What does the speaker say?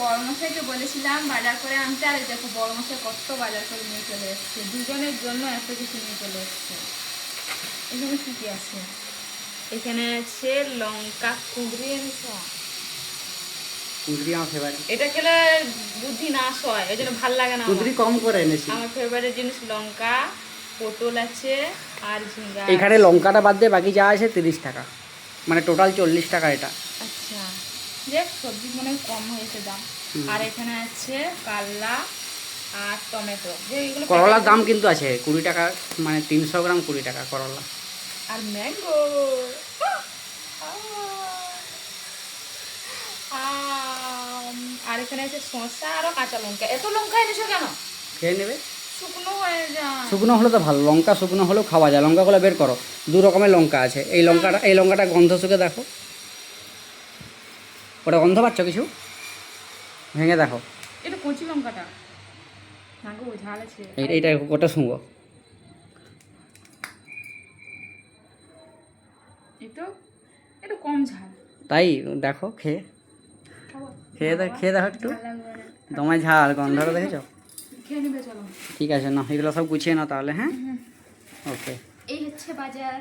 বড় মশাইকে বলেছিলাম বাজার করে আনতে, আর দেখো বড় মশাই কত বাজার করে নিয়ে চলে এসছে, দুজনের জন্য এত কিছু নিয়ে চলে এসছে। এখানে কি কি আছে? এখানে আছে লঙ্কা, কুঁদরি এনেছ। কুঁদরি আমার ফেভারিট। এটা খেলে বুদ্ধি নাশ হয়, ওই জন্য ভাল লাগে না। কুঁদরি কম করে এনেছি। আমার ফেভারিট জিনিস লঙ্কা, পটল আছে আর ঝিঙ্গা। এখানে লঙ্কাটা বাদ দিয়ে বাকি যা আছে 30 টাকা, মানে টোটাল 40 টাকা এটা। আচ্ছা, দেখ সবজি মনে হয় কম হয়েছে দাম। আর এখানে আছে কাল্লা আর টমেটো, যে এগুলো করলার দাম কিন্তু আছে 20 টাকা, মানে 300 গ্রাম 20 টাকা করলা। আর ম্যাঙ্গো, আর এখানে আছে শসা আর কাঁচা লঙ্কা। এত লঙ্কা এনেছো কেন? খেয়ে নেবে, শুকনো হয়ে যায়। শুকনো হলে তো ভালো, লঙ্কা শুকনো হলেও খাওয়া যায়। লঙ্কাগুলো বের করো, 2 রকমের লঙ্কা আছে। এই লঙ্কাটা গন্ধ শুকে দেখো, ওটা গন্ধ পাচ্ছ কিছু? ভেঙে দেখো। এটা কচি লঙ্কাটা না গো, ঝাল আছে। এইটা ওটা শুঙ্গো। এটা কম ঝাল। তাই দেখো, খেয়ে দেখো একটু। দমে ঝাল, গন্ধটা দেখেছো? খেয়ে নেবে চলো। ঠিক আছে, না এগুলো সব গুছিয়ে নাও তাহলে। হ্যাঁ, ওকে। এই হচ্ছে বাজার।